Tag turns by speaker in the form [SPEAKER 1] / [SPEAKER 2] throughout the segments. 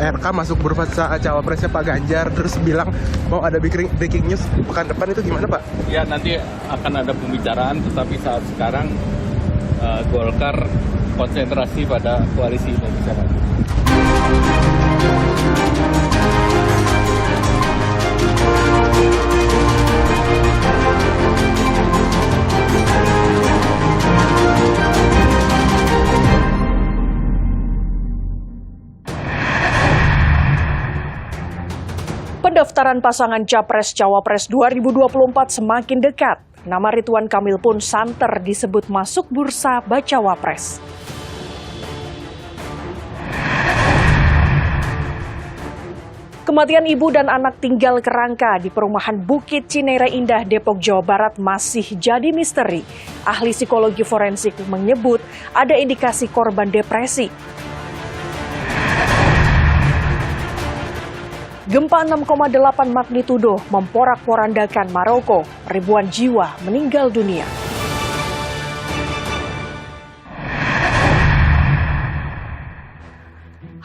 [SPEAKER 1] RK masuk bursa cawapresnya Pak Ganjar, terus bilang mau ada breaking news pekan depan, itu gimana Pak?
[SPEAKER 2] Ya nanti akan ada pembicaraan, tetapi saat sekarang Golkar konsentrasi pada koalisi Indonesia Maju.
[SPEAKER 3] Pendaftaran pasangan Capres-Cawapres 2024 semakin dekat. Nama Ridwan Kamil pun santer disebut masuk bursa Bacawa Pres. Kematian ibu dan anak tinggal kerangka di perumahan Bukit Cinere Indah, Depok, Jawa Barat masih jadi misteri. Ahli psikologi forensik menyebut ada indikasi korban depresi. Gempa 6,8 magnitudo memporak-porandakan Maroko. Ribuan jiwa meninggal dunia.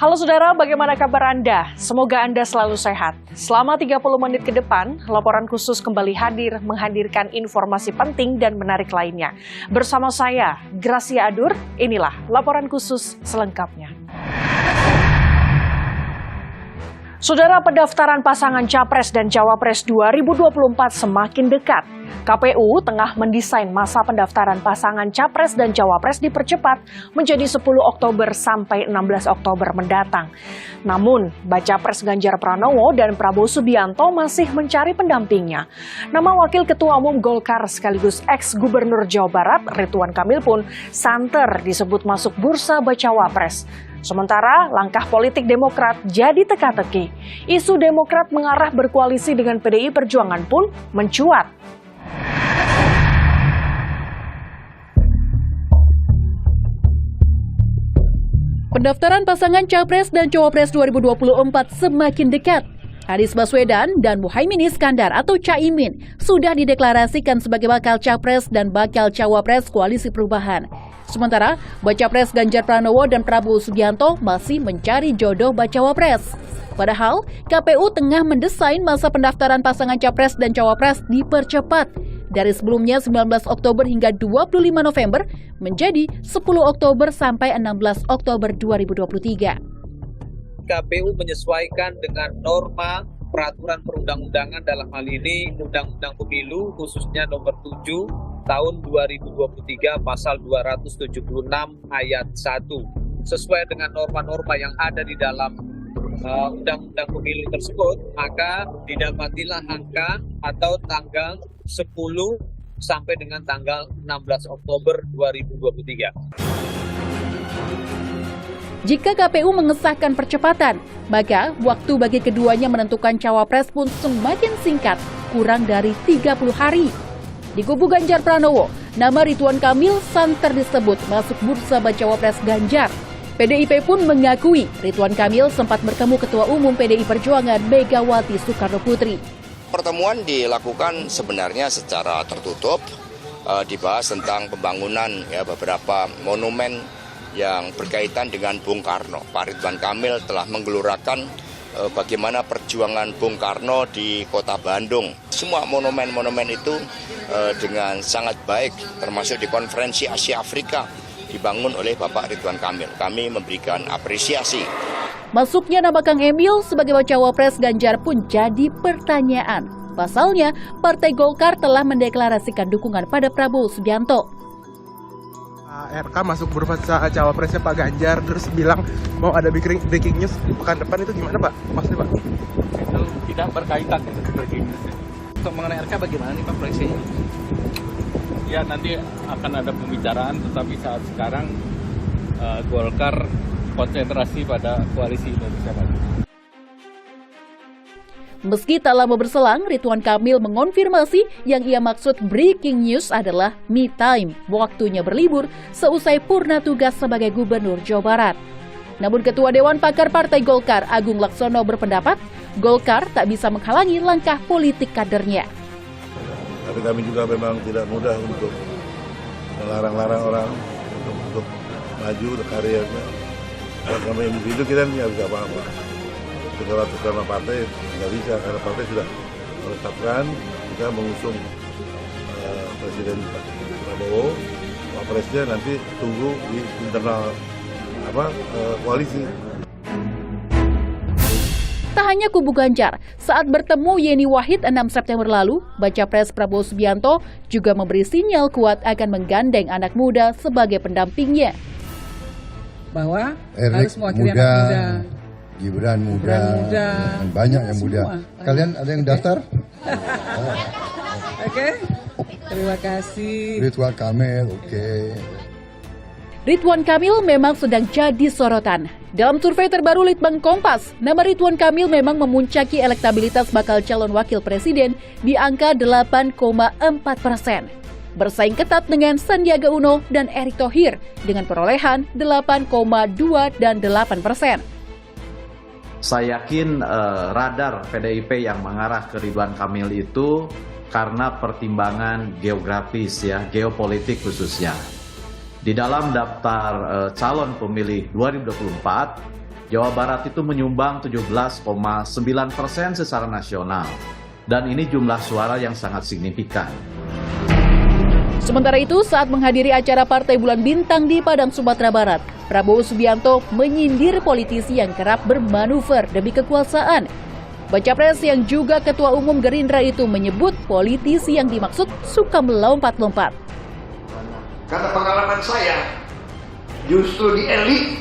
[SPEAKER 3] Halo saudara, bagaimana kabar Anda? Semoga Anda selalu sehat. Selama 30 menit ke depan, laporan khusus kembali hadir menghadirkan informasi penting dan menarik lainnya. Bersama saya, Gracia Adur, inilah laporan khusus selengkapnya. Saudara, pendaftaran pasangan Capres dan Cawapres 2024 semakin dekat. KPU tengah mendesain masa pendaftaran pasangan Capres dan Cawapres dipercepat menjadi 10 Oktober sampai 16 Oktober mendatang. Namun, baca pres Ganjar Pranowo dan Prabowo Subianto masih mencari pendampingnya. Nama Wakil Ketua Umum Golkar sekaligus ex-Gubernur Jawa Barat, Ridwan Kamil pun santer disebut masuk bursa Bacawa Pres. Sementara langkah politik Demokrat jadi teka-teki. Isu Demokrat mengarah berkoalisi dengan PDI Perjuangan pun mencuat.
[SPEAKER 4] Pendaftaran pasangan Capres dan Cawapres 2024 semakin dekat. Anies Baswedan dan Muhaimin Iskandar atau Caimin sudah dideklarasikan sebagai bakal Capres dan bakal Cawapres Koalisi Perubahan. Sementara, baca pres Ganjar Pranowo dan Prabowo Subianto masih mencari jodoh bacawa pres. Padahal, KPU tengah mendesain masa pendaftaran pasangan Capres dan Cawapres dipercepat. Dari sebelumnya 19 Oktober hingga 25 November menjadi 10 Oktober sampai 16 Oktober 2023.
[SPEAKER 5] KPU menyesuaikan dengan norma peraturan perundang-undangan, dalam hal ini Undang-Undang Pemilu khususnya nomor 7 tahun 2023 pasal 276 ayat 1. Sesuai dengan norma-norma yang ada di dalam Undang-Undang Pemilu tersebut, maka didapatilah angka atau tanggal 10 sampai dengan tanggal 16 Oktober 2023.
[SPEAKER 4] Jika KPU mengesahkan percepatan, maka waktu bagi keduanya menentukan cawapres pun semakin singkat, kurang dari 30 hari. Di kubu Ganjar Pranowo, nama Ridwan Kamil santer disebut masuk bursa bacawa pres Ganjar. PDIP pun mengakui Ridwan Kamil sempat bertemu Ketua Umum PDI Perjuangan Megawati Soekarnoputri.
[SPEAKER 6] Pertemuan dilakukan sebenarnya secara tertutup, dibahas tentang pembangunan beberapa monumen yang berkaitan dengan Bung Karno. Pak Ridwan Kamil telah menggelurakan bagaimana perjuangan Bung Karno di kota Bandung. Semua monumen-monumen itu dengan sangat baik, termasuk di konferensi Asia Afrika, dibangun oleh Bapak Ridwan Kamil. Kami memberikan apresiasi.
[SPEAKER 4] Masuknya nama Kang Emil sebagai bacawa pres Ganjar pun jadi pertanyaan. Pasalnya, Partai Golkar telah mendeklarasikan dukungan pada Prabowo Subianto.
[SPEAKER 1] RK masuk bursa cawapresnya Pak Ganjar, terus bilang mau ada breaking news pekan depan, itu gimana Pak? Maksudnya Pak?
[SPEAKER 2] Itu tidak berkaitan dengan breaking news. Untuk mengenai RK bagaimana nih Pak proyeksinya? Ya nanti akan ada pembicaraan, tetapi saat sekarang Golkar konsentrasi pada koalisi Indonesia Maju.
[SPEAKER 4] Meski tak lama berselang, Ridwan Kamil mengonfirmasi yang ia maksud breaking news adalah me time, waktunya berlibur seusai purna tugas sebagai Gubernur Jawa Barat. Namun Ketua Dewan Pakar Partai Golkar Agung Laksono berpendapat, Golkar tak bisa menghalangi langkah politik kadernya.
[SPEAKER 7] Tapi kami juga memang tidak mudah untuk melarang-larang orang untuk maju karirnya. Kalau kami individu kita tidak bisa apa-apa. tukar-tukar sama partai nggak bisa, karena partai sudah menetapkan kita mengusung Presiden Prabowo, Wapresnya nanti tunggu di internal koalisi.
[SPEAKER 4] Tak hanya kubu Ganjar, saat bertemu Yeni Wahid 6 September lalu, Baca Pres Prabowo Subianto juga memberi sinyal kuat akan menggandeng anak muda sebagai pendampingnya.
[SPEAKER 8] Bahwa
[SPEAKER 9] Erik
[SPEAKER 8] harus mewakili
[SPEAKER 9] muda,
[SPEAKER 8] anak muda,
[SPEAKER 9] Gibran muda, dan banyak yang muda. Kalian ada yang daftar?
[SPEAKER 8] Oke? Terima kasih.
[SPEAKER 9] Ridwan Kamil, oke.
[SPEAKER 4] Ridwan Kamil memang sedang jadi sorotan. Dalam survei terbaru Litbang Kompas, nama Ridwan Kamil memang memuncaki elektabilitas bakal calon wakil presiden di angka 8,4%. Bersaing ketat dengan Sandiaga Uno dan Erick Thohir dengan perolehan 8,2 dan 8%.
[SPEAKER 10] Saya yakin radar PDIP yang mengarah ke Ridwan Kamil itu karena pertimbangan geografis ya, geopolitik khususnya. Di dalam daftar calon pemilih 2024, Jawa Barat itu menyumbang 17,9% secara nasional. Dan ini jumlah suara yang sangat signifikan.
[SPEAKER 4] Sementara itu, saat menghadiri acara Partai Bulan Bintang di Padang, Sumatera Barat, Prabowo Subianto menyindir politisi yang kerap bermanuver demi kekuasaan. Baca Pres yang juga Ketua Umum Gerindra itu menyebut politisi yang dimaksud suka melompat-lompat.
[SPEAKER 11] Karena pengalaman saya, justru di elit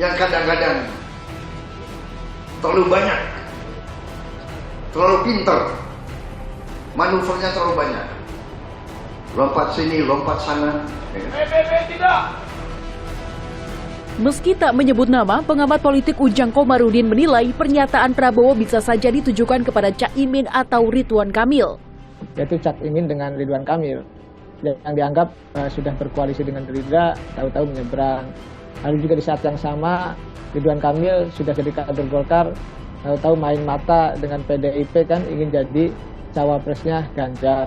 [SPEAKER 11] yang kadang-kadang terlalu banyak, terlalu pintar, manuvernya terlalu banyak. Lompat sini, lompat sana.
[SPEAKER 2] Tidak.
[SPEAKER 3] Meski tak menyebut nama, pengamat politik Ujang Komarudin menilai pernyataan Prabowo bisa saja ditujukan kepada Caimin atau Ridwan Kamil.
[SPEAKER 12] Yaitu Caimin dengan Ridwan Kamil yang dianggap sudah berkoalisi dengan Gerindra, tahu-tahu menyeberang. Lalu juga di saat yang sama Ridwan Kamil sudah jadi kader Golkar, tahu-tahu main mata dengan PDIP kan ingin jadi cawapresnya Ganjar.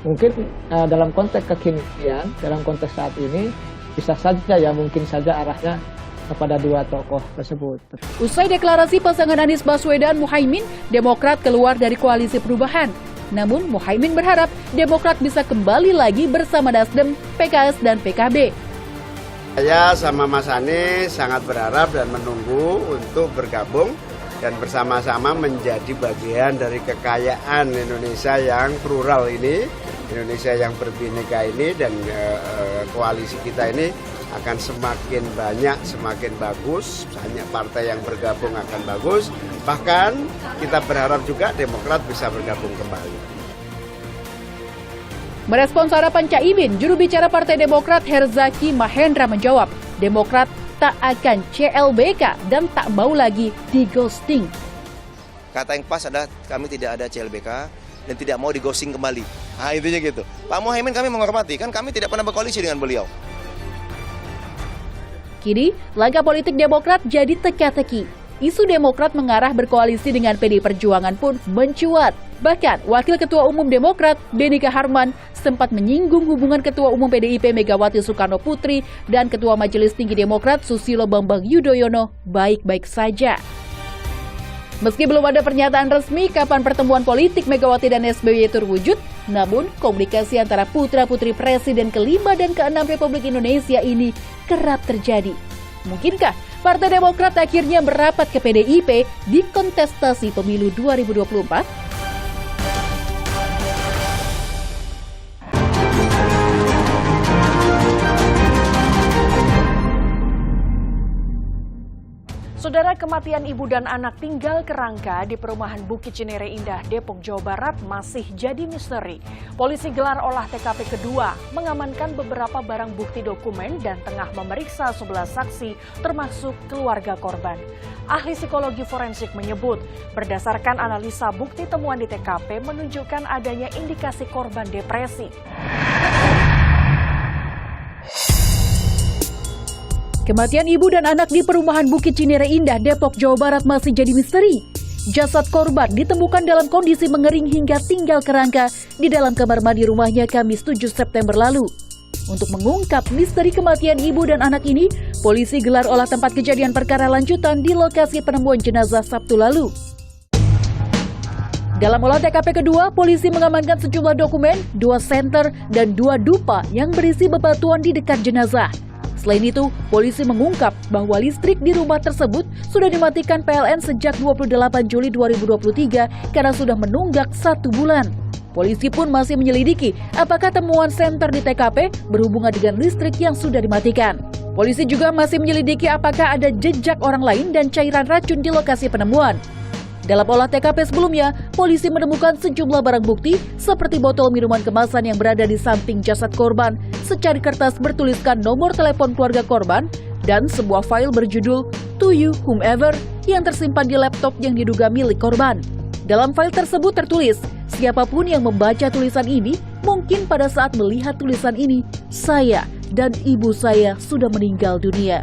[SPEAKER 12] Mungkin dalam konteks kekinian, dalam konteks saat ini bisa saja ya mungkin saja arahnya kepada dua tokoh tersebut.
[SPEAKER 4] Usai deklarasi pasangan Anies Baswedan Muhaimin, Demokrat keluar dari koalisi perubahan. Namun Muhaimin berharap Demokrat bisa kembali lagi bersama Nasdem, PKS, dan PKB.
[SPEAKER 13] Saya sama Mas Anies sangat berharap dan menunggu untuk bergabung dan bersama-sama menjadi bagian dari kekayaan Indonesia yang plural ini, Indonesia yang berbineka ini, dan koalisi kita ini akan semakin banyak, semakin bagus, banyak partai yang bergabung akan bagus, bahkan kita berharap juga Demokrat bisa bergabung kembali.
[SPEAKER 4] Merespons harapan Caimin, juru bicara Partai Demokrat Herzaki Mahendra menjawab, Demokrat tak akan CLBK dan tak mau lagi di ghosting.
[SPEAKER 14] Kata yang pas adalah kami tidak ada CLBK dan tidak mau di ghosting kembali. Nah intinya gitu. Pak Muhaimin kami menghormati, kan kami tidak pernah berkoalisi dengan beliau.
[SPEAKER 4] Kini, langkah politik Demokrat jadi teka-teki. Isu Demokrat mengarah berkoalisi dengan PDI Perjuangan pun mencuat. Bahkan, Wakil Ketua Umum Demokrat, Benika Harman, sempat menyinggung hubungan Ketua Umum PDIP Megawati Soekarno Putri dan Ketua Majelis Tinggi Demokrat Susilo Bambang Yudhoyono baik-baik saja. Meski belum ada pernyataan resmi kapan pertemuan politik Megawati dan SBY terwujud, namun komunikasi antara putra-putri Presiden ke-5 dan ke-6 Republik Indonesia ini kerap terjadi. Mungkinkah Partai Demokrat akhirnya merapat ke PDIP di kontestasi pemilu 2024?
[SPEAKER 3] Saudara, kematian ibu dan anak tinggal kerangka di perumahan Bukit Cinere Indah, Depok, Jawa Barat masih jadi misteri. Polisi gelar olah TKP kedua, mengamankan beberapa barang bukti dokumen dan tengah memeriksa 11 saksi termasuk keluarga korban. Ahli psikologi forensik menyebut, berdasarkan analisa bukti temuan di TKP menunjukkan adanya indikasi korban depresi.
[SPEAKER 4] Kematian ibu dan anak di perumahan Bukit Cinere Indah, Depok, Jawa Barat masih jadi misteri. Jasad korban ditemukan dalam kondisi mengering hingga tinggal kerangka di dalam kamar mandi rumahnya Kamis 7 September lalu. Untuk mengungkap misteri kematian ibu dan anak ini, polisi gelar olah tempat kejadian perkara lanjutan di lokasi penemuan jenazah Sabtu lalu. Dalam olah TKP kedua, polisi mengamankan sejumlah dokumen, 2 senter, dan 2 dupa yang berisi bebatuan di dekat jenazah. Selain itu, polisi mengungkap bahwa listrik di rumah tersebut sudah dimatikan PLN sejak 28 Juli 2023 karena sudah menunggak 1 bulan. Polisi pun masih menyelidiki apakah temuan senter di TKP berhubungan dengan listrik yang sudah dimatikan. Polisi juga masih menyelidiki apakah ada jejak orang lain dan cairan racun di lokasi penemuan. Dalam olah TKP sebelumnya, polisi menemukan sejumlah barang bukti seperti botol minuman kemasan yang berada di samping jasad korban, secari kertas bertuliskan nomor telepon keluarga korban, dan sebuah file berjudul To You Whomever yang tersimpan di laptop yang diduga milik korban. Dalam file tersebut tertulis, siapapun yang membaca tulisan ini, mungkin pada saat melihat tulisan ini, saya dan ibu saya sudah meninggal dunia.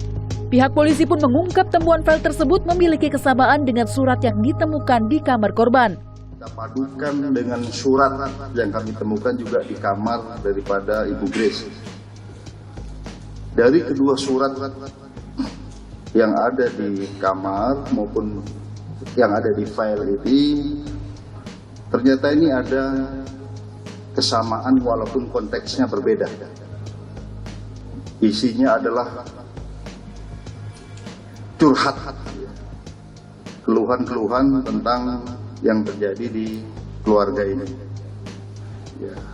[SPEAKER 4] Pihak polisi pun mengungkap temuan file tersebut memiliki kesamaan dengan surat yang ditemukan di kamar korban.
[SPEAKER 7] Kita padukan dengan surat yang kami temukan juga di kamar daripada Ibu Grace. Dari kedua surat yang ada di kamar maupun yang ada di file ini, ternyata ini ada kesamaan walaupun konteksnya berbeda. Isinya adalah curhat, keluhan-keluhan tentang yang terjadi di keluarga ini.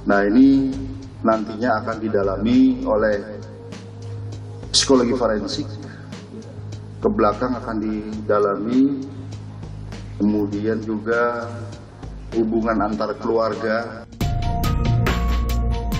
[SPEAKER 7] Nah, ini nantinya akan didalami oleh psikologi forensik, ke belakang akan didalami, kemudian juga hubungan antar keluarga.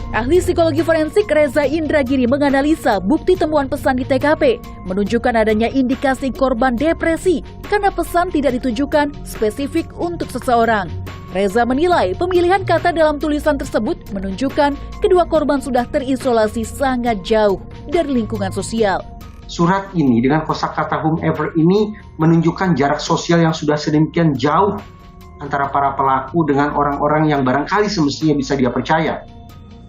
[SPEAKER 4] Ahli psikologi forensik Reza Indragiri menganalisa bukti temuan pesan di TKP menunjukkan adanya indikasi korban depresi karena pesan tidak ditujukan spesifik untuk seseorang. Reza menilai pemilihan kata dalam tulisan tersebut menunjukkan kedua korban sudah terisolasi sangat jauh dari lingkungan sosial.
[SPEAKER 15] Surat ini dengan kosakata whomever ini menunjukkan jarak sosial yang sudah sedemikian jauh antara para pelaku dengan orang-orang yang barangkali semestinya bisa dia percaya.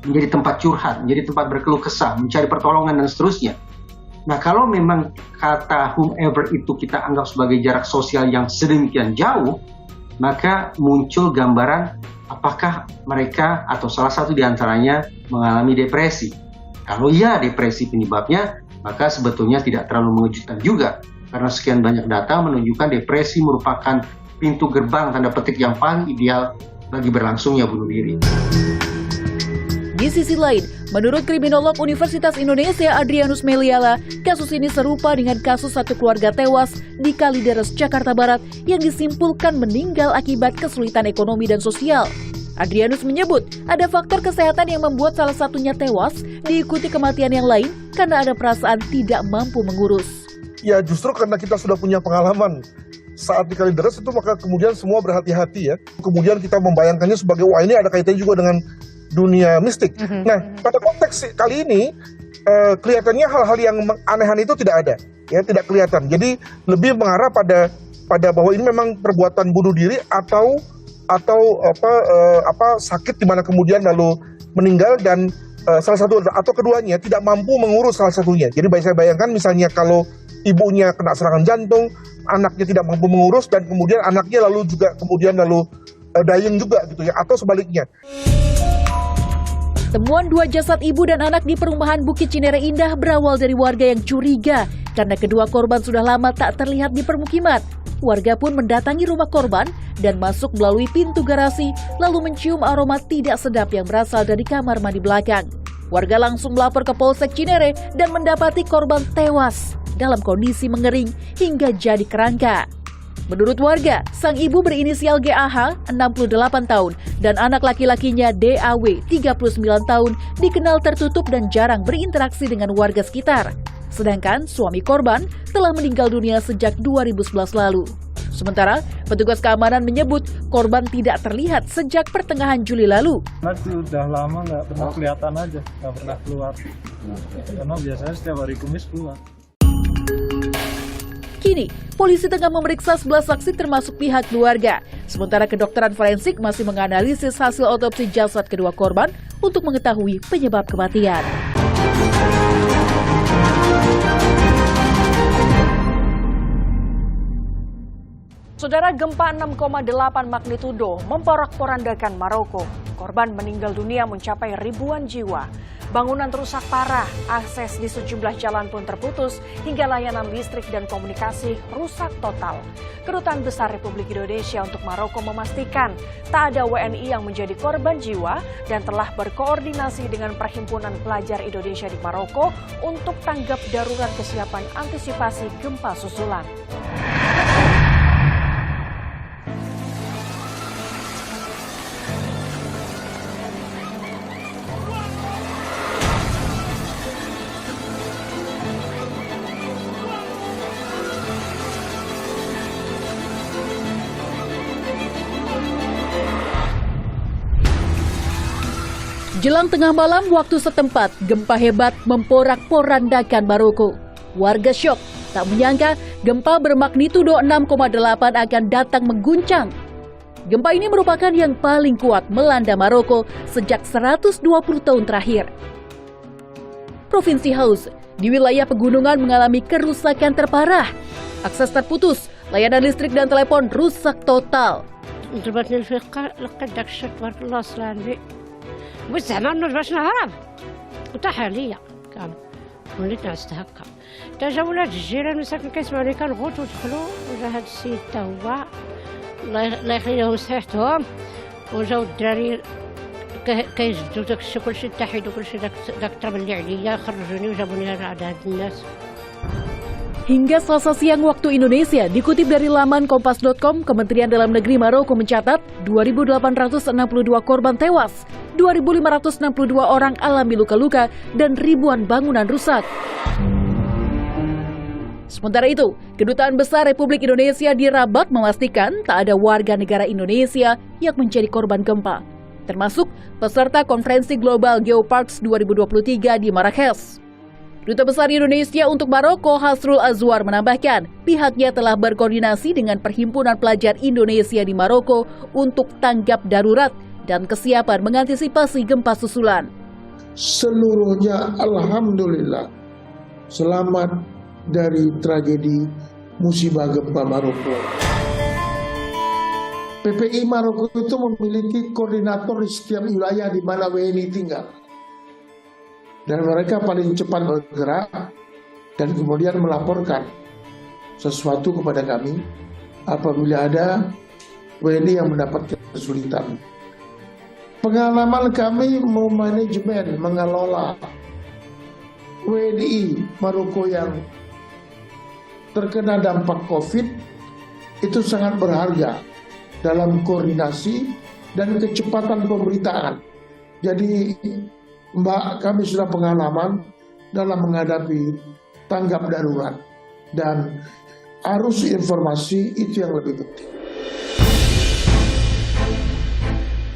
[SPEAKER 15] Menjadi tempat curhat, menjadi tempat berkeluh kesah, mencari pertolongan dan seterusnya. Nah, kalau memang kata whomever itu kita anggap sebagai jarak sosial yang sedemikian jauh, maka muncul gambaran apakah mereka atau salah satu di antaranya mengalami depresi. Kalau iya depresi penyebabnya, maka sebetulnya tidak terlalu mengejutkan juga. Karena sekian banyak data menunjukkan depresi merupakan pintu gerbang tanda petik yang paling ideal bagi berlangsungnya bunuh diri.
[SPEAKER 4] Di sisi lain, menurut kriminolog Universitas Indonesia Adrianus Meliala, kasus ini serupa dengan kasus satu keluarga tewas di Kalideres, Jakarta Barat yang disimpulkan meninggal akibat kesulitan ekonomi dan sosial. Adrianus menyebut ada faktor kesehatan yang membuat salah satunya tewas, diikuti kematian yang lain karena ada perasaan tidak mampu mengurus.
[SPEAKER 16] Ya justru karena kita sudah punya pengalaman saat di Kalideres itu, maka kemudian semua berhati-hati ya. Kemudian kita membayangkannya sebagai wah ini ada kaitannya juga dengan dunia mistik. Nah, pada konteks kali ini kelihatannya hal-hal yang anehan itu tidak ada, ya tidak kelihatan. Jadi lebih mengarah pada bahwa ini memang perbuatan bunuh diri atau sakit di mana kemudian lalu meninggal dan salah satu atau keduanya tidak mampu mengurus salah satunya. Jadi saya bayangkan misalnya kalau ibunya kena serangan jantung, anaknya tidak mampu mengurus dan kemudian anaknya lalu dying juga gitu ya, atau sebaliknya.
[SPEAKER 4] Temuan 2 jasad ibu dan anak di perumahan Bukit Cinere Indah berawal dari warga yang curiga karena kedua korban sudah lama tak terlihat di permukiman. Warga pun mendatangi rumah korban dan masuk melalui pintu garasi lalu mencium aroma tidak sedap yang berasal dari kamar mandi belakang. Warga langsung melapor ke Polsek Cinere dan mendapati korban tewas dalam kondisi mengering hingga jadi kerangka. Menurut warga, sang ibu berinisial GAH, 68 tahun, dan anak laki-lakinya DAW, 39 tahun, dikenal tertutup dan jarang berinteraksi dengan warga sekitar. Sedangkan suami korban telah meninggal dunia sejak 2011 lalu. Sementara, petugas keamanan menyebut korban tidak terlihat sejak pertengahan Juli lalu.
[SPEAKER 17] Masih udah lama nggak pernah kelihatan aja, nggak pernah keluar. Karena biasanya setiap hari Kamis keluar.
[SPEAKER 4] Kini, polisi tengah memeriksa 11 saksi termasuk pihak keluarga. Sementara kedokteran forensik masih menganalisis hasil otopsi jasad kedua korban untuk mengetahui penyebab kematian.
[SPEAKER 3] Saudara, gempa 6,8 magnitudo memporak-porandakan Maroko. Korban meninggal dunia mencapai ribuan jiwa. Bangunan rusak parah, akses di sejumlah jalan pun terputus, hingga layanan listrik dan komunikasi rusak total. Kedutaan Besar Republik Indonesia untuk Maroko memastikan tak ada WNI yang menjadi korban jiwa dan telah berkoordinasi dengan Perhimpunan Pelajar Indonesia di Maroko untuk tanggap darurat kesiapan antisipasi gempa susulan.
[SPEAKER 4] Jelang tengah malam waktu setempat, gempa hebat memporak-porandakan Maroko. Warga syok, tak menyangka gempa bermagnitudo 6,8 akan datang mengguncang. Gempa ini merupakan yang paling kuat melanda Maroko sejak 120 tahun terakhir. Provinsi Haus di wilayah pegunungan mengalami kerusakan terparah. Akses terputus, layanan listrik dan telepon rusak total.
[SPEAKER 18] والزعما انه باش نهرب وطاح عليا كان وليت نعست هكا تا جا ولاد الجيران مساكن كيسمعوني كنغوت ودخلوا وجا هاد السيد تا هو الله يخليهم صحيحتهم وجاو الدراري كيجبدوا داك الشيء كلشي تحيدوا كلشي داك التراب اللي عليا خرجوني وجابوني على هاد الناس.
[SPEAKER 4] Hingga Selasa siang waktu Indonesia, dikutip dari laman Kompas.com, Kementerian Dalam Negeri Maroko mencatat 2.862 korban tewas, 2.562 orang alami luka-luka, dan ribuan bangunan rusak. Sementara itu, Kedutaan Besar Republik Indonesia di Rabat memastikan tak ada warga negara Indonesia yang menjadi korban gempa, termasuk peserta Konferensi Global Geoparks 2023 di Marrakesh. Duta Besar Indonesia untuk Maroko, Hasrul Azwar, menambahkan pihaknya telah berkoordinasi dengan Perhimpunan Pelajar Indonesia di Maroko untuk tanggap darurat dan kesiapan mengantisipasi gempa susulan.
[SPEAKER 19] Seluruhnya alhamdulillah selamat dari tragedi musibah gempa Maroko. PPI Maroko itu memiliki koordinator di setiap wilayah di mana WNI tinggal. Dan mereka paling cepat bergerak dan kemudian melaporkan sesuatu kepada kami apabila ada WNI yang mendapat kesulitan. Pengalaman kami memanajemen, mengelola WNI Maroko yang terkena dampak COVID itu sangat berharga dalam koordinasi dan kecepatan pemberitaan. Jadi Mbak, kami sudah pengalaman dalam menghadapi tanggap darurat dan arus informasi itu yang lebih penting.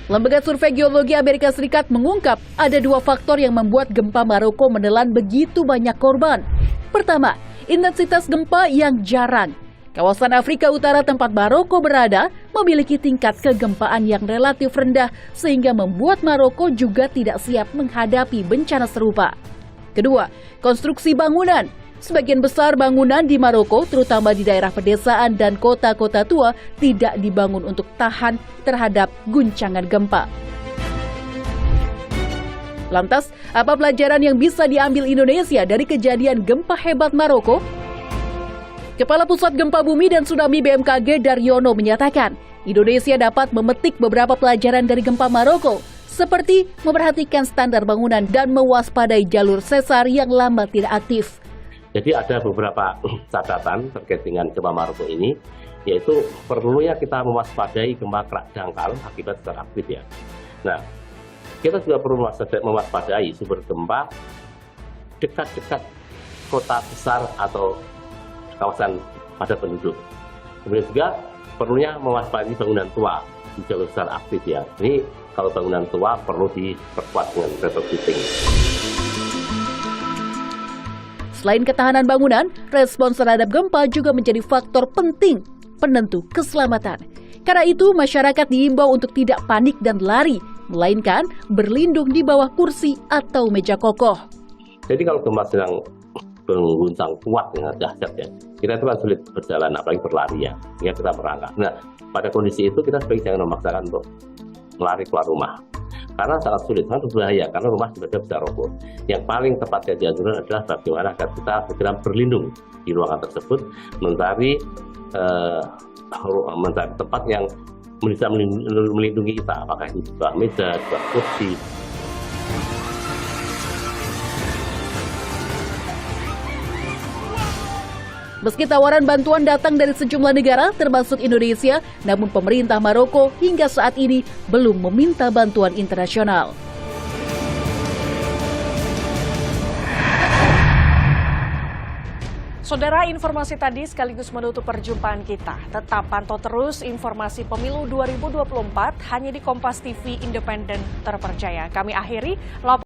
[SPEAKER 4] Lembaga Survei Geologi Amerika Serikat mengungkap ada dua faktor yang membuat gempa Maroko menelan begitu banyak korban. Pertama, intensitas gempa yang jarang. Kawasan Afrika Utara tempat Maroko berada memiliki tingkat kegempaan yang relatif rendah sehingga membuat Maroko juga tidak siap menghadapi bencana serupa. Kedua, konstruksi bangunan. Sebagian besar bangunan di Maroko, terutama di daerah pedesaan dan kota-kota tua, tidak dibangun untuk tahan terhadap guncangan gempa. Lantas, apa pelajaran yang bisa diambil Indonesia dari kejadian gempa hebat Maroko? Kepala Pusat Gempa Bumi dan Tsunami BMKG Daryono menyatakan, Indonesia dapat memetik beberapa pelajaran dari gempa Maroko, seperti memperhatikan standar bangunan dan mewaspadai jalur sesar yang lama tidak aktif.
[SPEAKER 20] Jadi ada beberapa catatan terkait dengan gempa Maroko ini, yaitu perlunya kita mewaspadai gempa kerak dangkal akibat sesar aktif ya. Nah, kita juga perlu mewaspadai sumber gempa dekat-dekat kota besar atau kawasan padat penduduk. Kemudian juga perlunya mewaspadai bangunan tua di jalur sesar aktif ya. Ini kalau bangunan tua perlu diperkuat dengan retrofitting.
[SPEAKER 4] Selain ketahanan bangunan, respons terhadap gempa juga menjadi faktor penting penentu keselamatan. Karena itu, masyarakat diimbau untuk tidak panik dan lari, melainkan berlindung di bawah kursi atau meja kokoh.
[SPEAKER 20] Jadi kalau gempa sedang mengguncang kuat dengan dahsyat ya. Kita itu kan sulit berjalan, apalagi berlari ya, sehingga kita merangkak. Nah, pada kondisi itu kita sebaiknya jangan memaksakan untuk melari keluar rumah. Karena sangat sulit, sangat berbahaya, karena rumah tiba-tiba bisa roboh. Yang paling tepat yang dianjurkan adalah bagaimana agar kita segera berlindung di ruangan tersebut, mencari tempat yang bisa melindungi kita, apakah itu sebuah meja, sebuah kursi.
[SPEAKER 4] Meski tawaran bantuan datang dari sejumlah negara, termasuk Indonesia, namun pemerintah Maroko hingga saat ini belum meminta bantuan internasional.
[SPEAKER 3] Saudara, informasi tadi sekaligus menutup perjumpaan kita. Tetap pantau terus informasi pemilu 2024 hanya di Kompas TV Independen Terpercaya. Kami akhiri laporan